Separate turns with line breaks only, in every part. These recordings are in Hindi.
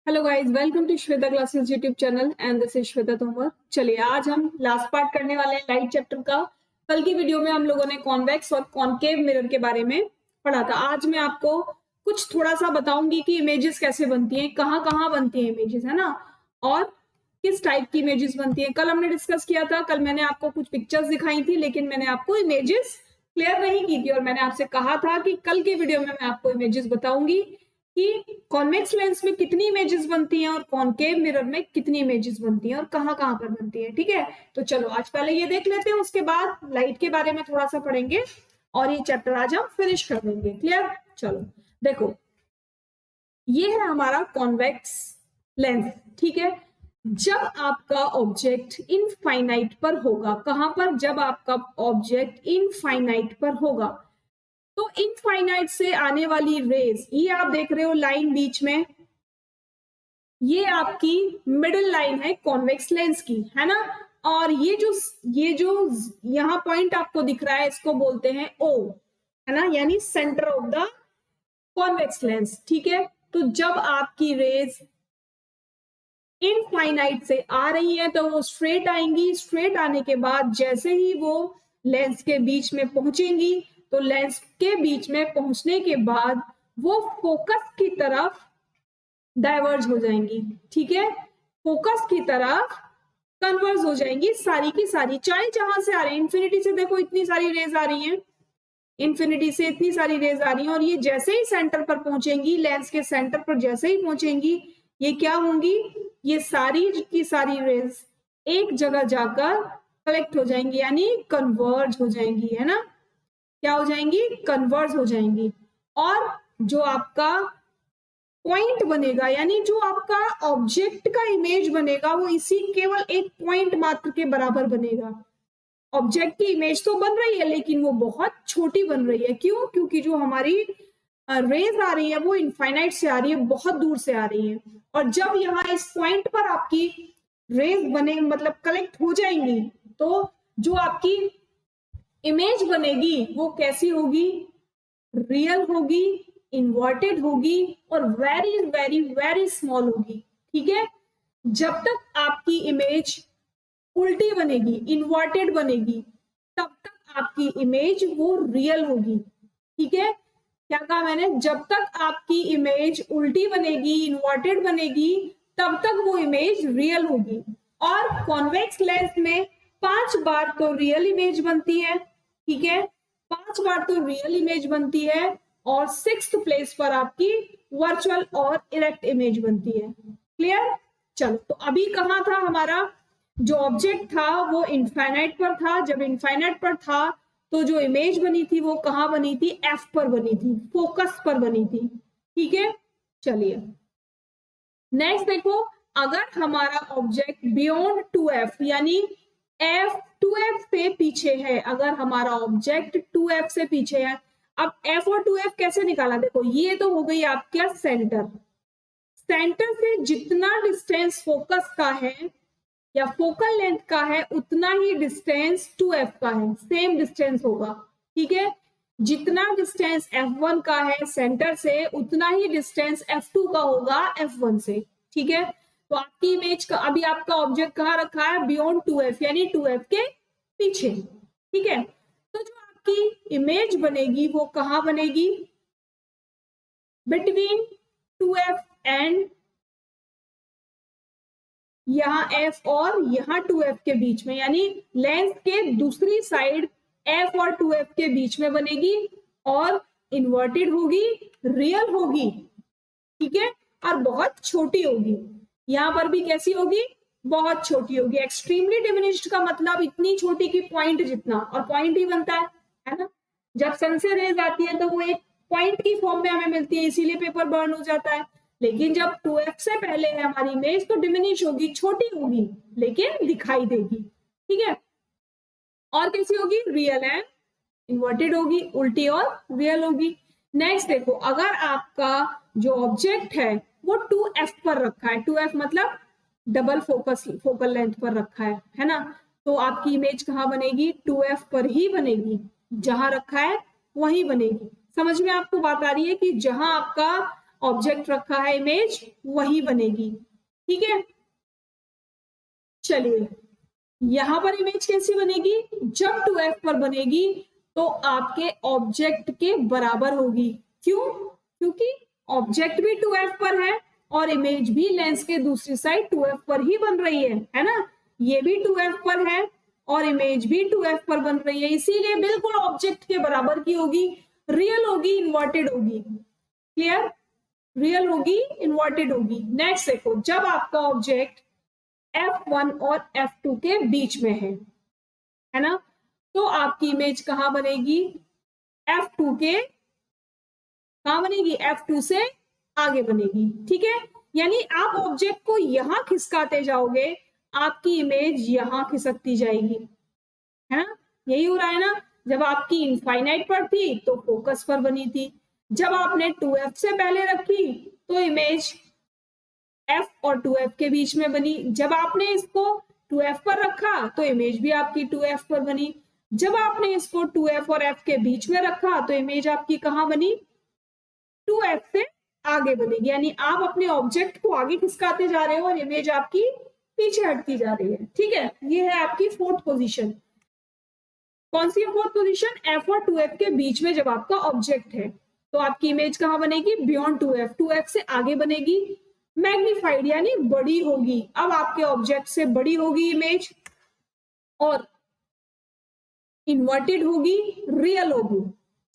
Hello guys, welcome to Shweta classes YouTube channel and this is Shweta Tomar. चलिए आज हम लास्ट पार्ट करने वाले हैं लाइट चैप्टर का। कल की वीडियो में हम लोगों ने कॉन्वेक्स और कॉनकेव मिरर के बारे में पढ़ा था। आज मैं आपको कुछ थोड़ा सा बताऊंगी कि इमेजेस कैसे बनती हैं, कहाँ कहाँ बनती हैं इमेजेस, है ना, और किस टाइप की इमेजेस बनती हैं। कल हमने डिस्कस किया था, कल मैंने आपको कुछ पिक्चर्स दिखाई थी, लेकिन मैंने आपको इमेजेस क्लियर नहीं की थी और मैंने आपसे कहा था कि कल के वीडियो में मैं आपको इमेजेस बताऊंगी कि कॉन्वेक्स लेंस में कितनी इमेजेस बनती हैं और कॉनकेव मिरर में कितनी इमेजेस बनती हैं और कहाँ कहाँ पर बनती है। ठीक है, तो चलो आज पहले ये देख लेते हैं, उसके बाद लाइट के बारे में थोड़ा सा पढ़ेंगे और ये चैप्टर आज हम फिनिश कर देंगे। क्लियर? चलो देखो, ये है हमारा कॉन्वेक्स लेंस। ठीक है, जब आपका ऑब्जेक्ट इनफाइनाइट पर होगा, कहां पर? जब आपका ऑब्जेक्ट इनफाइनाइट पर होगा तो इनफाइनाइट से आने वाली रेज, ये आप देख रहे हो लाइन बीच में, ये आपकी मिडिल लाइन है कॉन्वेक्स लेंस की, है ना। और ये जो यहाँ पॉइंट आपको दिख रहा है, इसको बोलते हैं ओ, है ना, यानी centre of the convex lens. ठीक है, तो जब आपकी रेज इनफाइनाइट से आ रही है तो वो स्ट्रेट आएंगी। स्ट्रेट आने के बाद जैसे ही वो लेंस के बीच में पहुंचेंगी तो लेंस के बीच में पहुंचने के बाद वो फोकस की तरफ डाइवर्ज हो जाएंगी। ठीक है, फोकस की तरफ कन्वर्ज हो जाएंगी सारी की सारी, चाहे जहां से आ रही है। इन्फिनिटी से देखो इतनी सारी रेज आ रही हैं, इन्फिनिटी से इतनी सारी रेज आ रही हैं और ये जैसे ही सेंटर पर पहुंचेंगी, लेंस के सेंटर पर जैसे ही पहुंचेंगी, ये क्या होंगी, ये सारी की सारी रेज एक जगह जाकर कलेक्ट हो जाएंगी, यानी कन्वर्ज हो जाएंगी, है ना। क्या हो जाएंगी? कन्वर्ज हो जाएंगी। और जो आपका पॉइंट बनेगा, यानी जो आपका ऑब्जेक्ट का इमेज बनेगा, वो इसी केवल एक पॉइंट मात्र के बराबर बनेगा। ऑब्जेक्ट की इमेज तो बन रही है लेकिन वो बहुत छोटी बन रही है। क्यों? क्योंकि जो हमारी रेज आ रही है वो इनफाइनाइट से आ रही है, बहुत दूर से आ रही है। और जब यहाँ इस पॉइंट पर आपकी रेज बने, मतलब कलेक्ट हो जाएंगी, तो जो आपकी इमेज बनेगी वो कैसी होगी? रियल होगी, इन्वर्टेड होगी और वेरी वेरी वेरी स्मॉल होगी। ठीक है, जब तक आपकी इमेज उल्टी बनेगी, इन्वर्टेड बनेगी, तब तक आपकी इमेज वो रियल होगी। ठीक है, क्या कहा मैंने? जब तक आपकी इमेज उल्टी बनेगी, इन्वर्टेड बनेगी, तब तक वो इमेज रियल होगी। और कॉन्वेक्स लेंस में 5 बार तो रियल इमेज बनती है। ठीक है, 5 बार तो रियल इमेज बनती है और 6th प्लेस पर आपकी वर्चुअल और इरेक्ट इमेज बनती है। क्लियर? चलो, तो अभी कहाँ था हमारा जो ऑब्जेक्ट था? वो इनफाइनाइट पर था। जब इनफाइनाइट पर था तो जो इमेज बनी थी वो कहाँ बनी थी? एफ पर बनी थी, फोकस पर बनी थी। ठीक है, चलिए नेक्स्ट देखो, अगर हमारा ऑब्जेक्ट बियॉन्ड 2f, यानी f 2f से पीछे है, अगर हमारा ऑब्जेक्ट 2f से पीछे है, अब f और 2f कैसे निकाला? देखो, ये तो हो गई आपका सेंटर। सेंटर से जितना डिस्टेंस फोकस का है या फोकल लेंथ का है, उतना ही डिस्टेंस 2f का है, सेम डिस्टेंस होगा। ठीक है, जितना डिस्टेंस f1 का है सेंटर से, उतना ही डिस्टेंस f2 का होगा f1 से। ठीक है, तो आपकी इमेज का अभी आपका ऑब्जेक्ट कहाँ रखा है? बियॉन्ड 2f, यानी 2f के पीछे। ठीक है, तो जो आपकी इमेज बनेगी वो कहाँ बनेगी? बिटवीन 2f एंड यहाँ f और यहाँ 2f के बीच में, यानी लेंस के दूसरी साइड f और 2f के बीच में बनेगी और इन्वर्टेड होगी, रियल होगी। ठीक है, और बहुत छोटी होगी। यहां पर भी कैसी होगी? बहुत छोटी होगी। एक्सट्रीमली डिमिनिश्ड का मतलब इतनी छोटी कि पॉइंट जितना, और पॉइंट ही बनता है ना। जब सन से रेज आती है तो वो एक पॉइंट की फॉर्म में हमें मिलती है, इसीलिए पेपर बर्न हो जाता है। लेकिन जब 2f से पहले है हमारी इमेज तो डिमिनिश होगी, छोटी होगी, लेकिन दिखाई देगी। ठीक है, और कैसी होगी? रियल एंड इन्वर्टेड होगी, उल्टी और रियल होगी। नेक्स्ट देखो, अगर आपका जो ऑब्जेक्ट है वो 2f पर रखा है, 2f मतलब डबल फोकल लेंथ पर रखा है ना, तो आपकी इमेज कहाँ बनेगी? 2f पर ही बनेगी, जहां रखा है वहीं बनेगी। समझ में आपको बात आ रही है कि जहां आपका ऑब्जेक्ट रखा है इमेज वही बनेगी। ठीक है, चलिए यहां पर इमेज कैसी बनेगी, जब 2f पर बनेगी तो आपके ऑब्जेक्ट के बराबर होगी। क्यों, क्योंकि ऑब्जेक्ट भी 2f पर है और इमेज भी लेंस के दूसरी साइड 2f पर ही बन रही है ना। ये भी 2f पर है और इमेज भी 2f पर बन रही है, इसीलिए बिल्कुल ऑब्जेक्ट के बराबर की होगी, रियल होगी, इन्वर्टेड होगी। क्लियर, रियल होगी, इन्वर्टेड होगी। नेक्स्ट देखो, जब आपका ऑब्जेक्ट F1 और F2 के बीच में है ना, तो आपकी इमेज कहां बनेगी, F2 के कहां बनेगी, F2 से आगे बनेगी। ठीक है, यानी आप ऑब्जेक्ट को यहां खिसकाते जाओगे, आपकी इमेज यहां खिसकती जाएगी, है ना। यही हो रहा है ना, जब आपकी इनफाइनाइट पर थी तो फोकस पर बनी थी, जब आपने 2f से पहले रखी तो इमेज f और 2f के बीच में बनी, जब आपने इसको 2f पर रखा तो इमेज भी आपकी 2f पर बनी, जब आपने इसको 2f और f के बीच में रखा तो इमेज आपकी कहां बनी, 2f से आगे बनेगी। यानी आप अपने ऑब्जेक्ट को आगे खिसकाते जा रहे हो और इमेज आपकी पीछे हटती जा रही है। ठीक है, ये है आपकी फोर्थ पोजीशन। कौन सी फोर्थ पोजीशन, f और 2f के बीच में जब आपका ऑब्जेक्ट है तो आपकी इमेज कहां बनेगी, बियॉन्ड 2f, 2f से आगे बनेगी, मैग्नीफाइड यानी बड़ी होगी, अब आपके ऑब्जेक्ट से बड़ी होगी इमेज और इन्वर्टेड होगी, रियल होगी।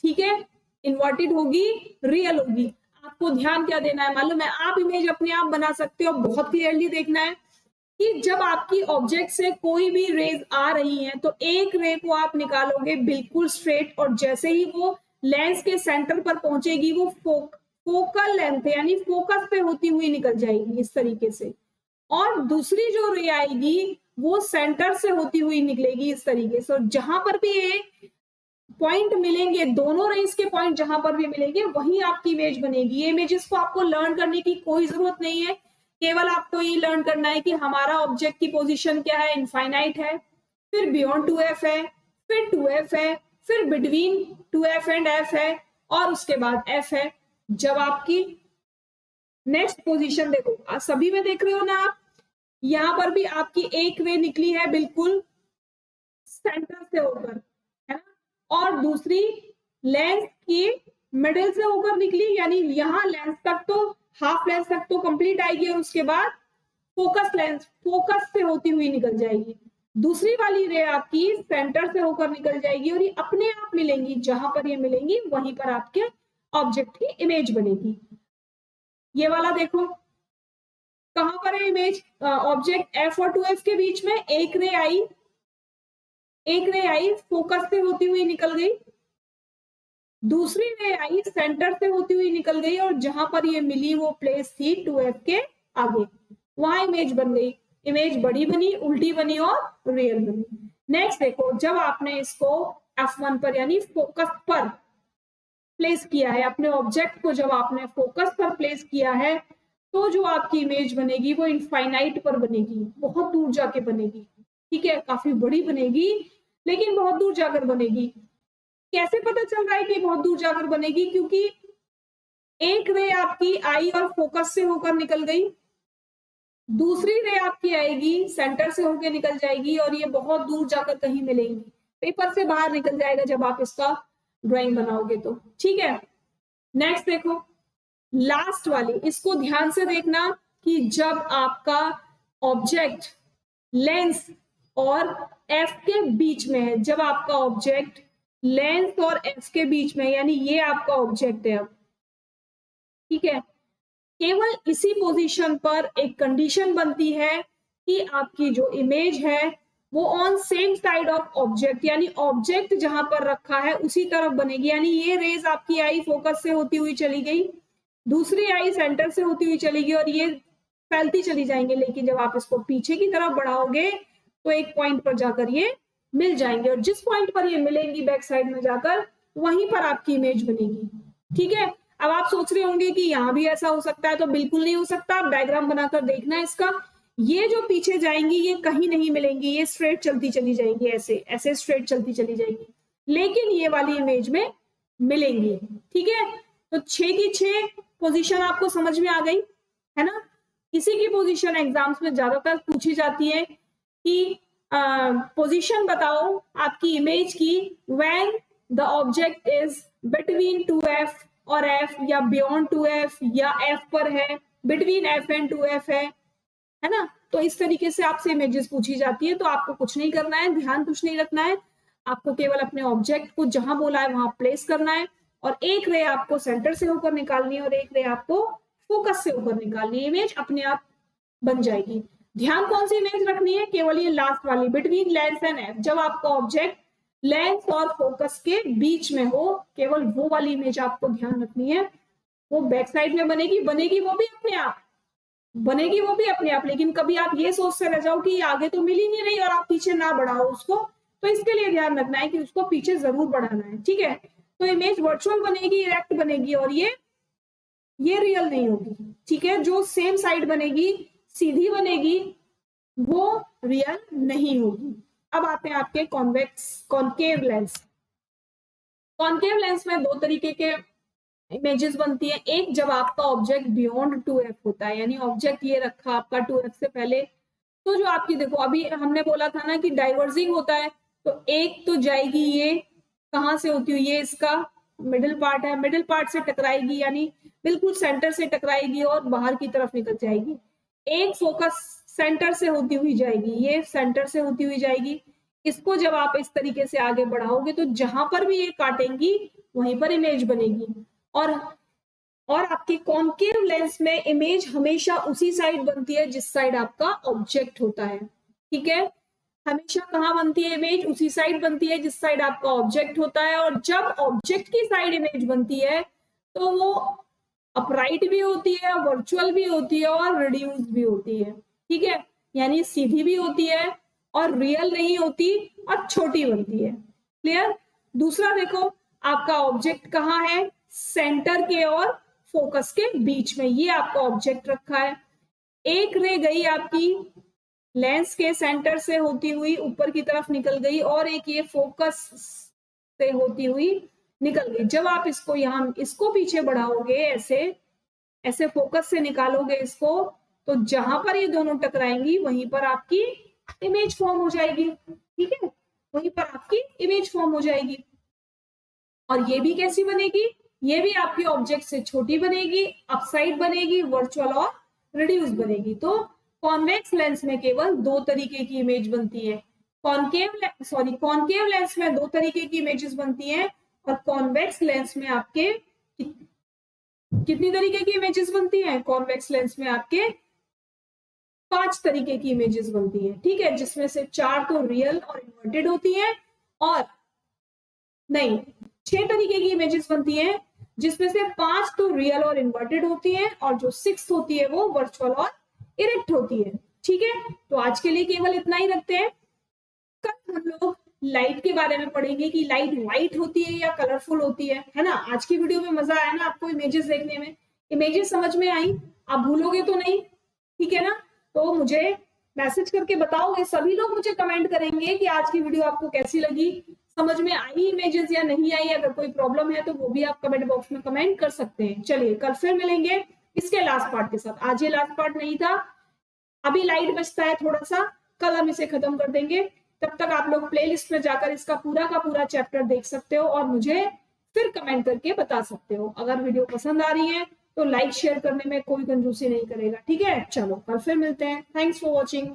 ठीक है, इन्वर्टेड होगी, रियल होगी। आपको ध्यान क्या देना है मालूम है, आप इमेज अपने आप बना सकते हो, बहुत क्लियरली देखना है कि जब आपकी ऑब्जेक्ट से कोई भी रेज आ रही है तो एक रे को आप निकालोगे बिल्कुल स्ट्रेट, और जैसे ही वो लेंस के सेंटर पर पहुंचेगी वो फोकल लेंथ यानी फोकस पे होती हुई निकल जाएगी इस तरीके से, और दूसरी जो रे आएगी वो सेंटर से होती हुई निकलेगी इस तरीके से, और जहां पर भी ये पॉइंट मिलेंगे, दोनों रेस के पॉइंट जहां पर भी मिलेंगे वहीं आपकी इमेज बनेगी। ये इमेजेस को आपको लर्न करने की कोई जरूरत नहीं है, केवल आपको ये लर्न करना है कि हमारा ऑब्जेक्ट की पोजीशन क्या है, इनफाइनाइट है, फिर बियॉन्ड 2f है, फिर 2f है, फिर बिटवीन 2f एंड f है, और उसके बाद f है। जब आपकी नेक्स्ट पोजीशन देखो, सभी में देख रहे हो ना आप, यहां पर भी आपकी एक रे निकली है बिल्कुल सेंटर से होकर, है ना, और दूसरी लेंस की मिडिल से होकर निकली, यानी यहां लेंस तक तो हाफ लेंस तक तो कंप्लीट आएगी और उसके बाद फोकस लेंस फोकस से होती हुई निकल जाएगी। दूसरी वाली रे आपकी सेंटर से होकर निकल जाएगी और ये अपने आप मिलेंगी, जहां पर ये मिलेंगी वहीं पर आपके ऑब्जेक्ट की इमेज बनेगी। ये वाला देखो कहां पर है इमेज, ऑब्जेक्ट f और 2f के बीच में एक रे आई फोकस से होती हुई निकल गई, दूसरी रे आई सेंटर से होती हुई निकल गई, और जहां पर ये मिली वो प्लेस थी 2f के आगे, वहां इमेज बन गई, इमेज बड़ी बनी, उल्टी बनी और रियल बनी। नेक्स्ट देखो, जब आपने इसको f1 पर यानी फोकस पर प्लेस किया है, अपने ऑब्जेक्ट को जब आपने फोकस पर प्लेस किया है तो जो आपकी इमेज बनेगी वो इनफाइनाइट पर बनेगी, बहुत दूर जाके बनेगी। ठीक है, काफी बड़ी बनेगी लेकिन बहुत दूर जाकर बनेगी। कैसे पता चल रहा है कि बहुत दूर जाकर बनेगी, क्योंकि एक रे आपकी आई और फोकस से होकर निकल गई, दूसरी रे आपकी आएगी सेंटर से होकर निकल जाएगी और ये बहुत दूर जाकर कहीं मिलेंगी, पेपर से बाहर निकल जाएगा जब आप इसका ड्राइंग बनाओगे तो। ठीक है, नेक्स्ट देखो लास्ट वाली, इसको ध्यान से देखना कि जब आपका ऑब्जेक्ट लेंस और f के बीच में है, जब आपका ऑब्जेक्ट लेंस और f के बीच में, यानी ये आपका ऑब्जेक्ट है अब, ठीक है, केवल इसी पोजीशन पर एक कंडीशन बनती है कि आपकी जो इमेज है वो on same side of object, यानी ऑब्जेक्ट जहां पर रखा है उसी तरफ बनेगी। यानी ये रेज आपकी आई फोकस से होती हुई चली गई, दूसरी आई सेंटर से होती हुई चलेगी और ये फैलती चली जाएंगे, लेकिन जब आप इसको पीछे की तरफ बढ़ाओगे तो एक पॉइंट पर जाकर ये मिल जाएंगे, और जिस पॉइंट पर ये मिलेंगी बैक साइड में जाकर वहीं पर आपकी इमेज बनेगी। ठीक है, अब आप सोच रहे होंगे कि यहाँ भी ऐसा हो सकता है, तो बिल्कुल नहीं हो सकता, आप डायग्राम बनाकर देखना है इसका। ये जो पीछे जाएंगी ये कहीं नहीं मिलेंगी, ये स्ट्रेट चलती चली जाएंगी, ऐसे ऐसे स्ट्रेट चलती चली जाएंगी, लेकिन ये वाली इमेज में मिलेंगी। ठीक है, तो 6 की 6 पोजीशन आपको समझ में आ गई है ना। इसी की पोजीशन एग्जाम्स में ज्यादातर पूछी जाती है कि पोजीशन बताओ आपकी इमेज की when the object is between 2f और f, या बियॉन्ड 2f, या f पर है, बिटवीन f एंड 2f है ना। तो इस तरीके से आपसे इमेजेस पूछी जाती है। तो आपको कुछ नहीं करना है, ध्यान कुछ नहीं रखना है, आपको केवल अपने ऑब्जेक्ट को जहां बोला है वहां प्लेस करना है, और एक रे आपको सेंटर से होकर निकालनी है और एक रे आपको फोकस से होकर निकालनी है। इमेज अपने आप बन जाएगी। ध्यान कौन सी इमेज रखनी है, केवल ये लास्ट वाली, बिटवीन लेंस एंड एफ। जब आपका ऑब्जेक्ट लेंस और फोकस के बीच में हो, केवल वो वाली इमेज आपको ध्यान रखनी है। वो बैक साइड में बनेगी वो भी अपने आप बनेगी, वो भी अपने आप। लेकिन कभी आप ये सोच से रह जाओ कि आगे तो मिल ही नहीं रही और आप पीछे ना बढ़ाओ उसको, तो इसके लिए ध्यान रखना है कि उसको पीछे जरूर बढ़ाना है, ठीक है। तो इमेज वर्चुअल बनेगी, इरेक्ट बनेगी, और ये रियल नहीं होगी, ठीक है। जो सेम साइड बनेगी, सीधी बनेगी, वो रियल नहीं होगी। अब आते हैं आपके कॉन्केव लेंस। कॉन्केव लेंस में दो तरीके के इमेजेस बनती है। एक, जब आपका ऑब्जेक्ट बियॉन्ड 2f होता है, यानी ऑब्जेक्ट ये रखा आपका 2f से पहले, तो जो आपकी देखो अभी हमने बोला था ना कि डाइवर्जिंग होता है, तो एक तो जाएगी, ये कहां से होती हुई, ये इसका मिडिल पार्ट है, मिडिल पार्ट से टकराएगी, यानी बिल्कुल सेंटर से टकराएगी और बाहर की तरफ निकल जाएगी। एक फोकस सेंटर से होती हुई जाएगी, ये सेंटर से होती हुई जाएगी। इसको जब आप इस तरीके से आगे बढ़ाओगे तो जहां पर भी ये काटेंगी वहीं पर इमेज बनेगी। और आपके कॉन्केव लेंस में इमेज हमेशा उसी साइड बनती है जिस साइड आपका ऑब्जेक्ट होता है, ठीक है। हमेशा कहाँ बनती है इमेज, उसी साइड बनती है जिस साइड आपका ऑब्जेक्ट होता है। और जब ऑब्जेक्ट की साइड इमेज बनती है तो वो अपराइट भी होती है, वर्चुअल भी होती है, और रिड्यूस भी होती है, ठीक है। यानी सीधी भी होती है और रियल नहीं होती और छोटी बनती है। क्लियर। दूसरा देखो, आपका ऑब्जेक्ट कहाँ है, सेंटर के और फोकस के बीच में, ये आपका ऑब्जेक्ट रखा है। एक रे गई आपकी लेंस के सेंटर से होती हुई ऊपर की तरफ निकल गई, और एक ये फोकस से होती हुई निकल गई। जब आप इसको इसको पीछे बढ़ाओगे, ऐसे फोकस से निकालोगे इसको, तो जहां पर ये दोनों टकराएंगी वहीं पर आपकी इमेज फॉर्म हो जाएगी, ठीक है। वहीं पर आपकी इमेज फॉर्म हो जाएगी। और ये भी कैसी बनेगी, ये भी आपके ऑब्जेक्ट से छोटी बनेगी, अपसाइड बनेगी, वर्चुअल और रिड्यूस बनेगी। तो कॉन्वेक्स लेंस में केवल दो तरीके की इमेज बनती है। कॉन्केव लेंस में दो तरीके की इमेजेस बनती हैं, और कॉन्वेक्स लेंस में आपके कितनी तरीके की इमेजेस बनती हैं, कॉन्वेक्स लेंस में आपके 5 तरीके की इमेजेस बनती है, ठीक है। जिसमें से 4 तो रियल और इन्वर्टेड होती हैं, और नहीं 6 तरीके की इमेजेस बनती हैं, जिसमें से 5 तो रियल और इन्वर्टेड होती हैं, और जो 6 होती है वो वर्चुअल और इरेक्ट होती है, ठीक है। तो आज के लिए केवल इतना ही रखते हैं। कल हम लोग लाइट के बारे में पढ़ेंगे कि लाइट व्हाइट होती है या कलरफुल होती है ना। आज की वीडियो में मजा आया ना आपको इमेजेस देखने में, इमेजेस समझ में आई, आप भूलोगे तो नहीं, ठीक है ना। तो मुझे मैसेज करके बताओगे, सभी लोग मुझे कमेंट करेंगे कि आज की वीडियो आपको कैसी लगी, समझ में आई इमेजेस या नहीं आई। अगर कोई प्रॉब्लम है तो वो भी आप कमेंट बॉक्स में कमेंट कर सकते हैं। चलिए कल फिर मिलेंगे इसके लास्ट पार्ट के साथ। आज ये लास्ट पार्ट नहीं था, अभी लाइट बचता है थोड़ा सा, कल हम इसे खत्म कर देंगे। तब तक आप लोग प्लेलिस्ट में जाकर इसका पूरा का पूरा चैप्टर देख सकते हो और मुझे फिर कमेंट करके बता सकते हो। अगर वीडियो पसंद आ रही है तो लाइक शेयर करने में कोई कंजूसी नहीं करेगा, ठीक है। चलो कल फिर मिलते हैं। Thanks for watching.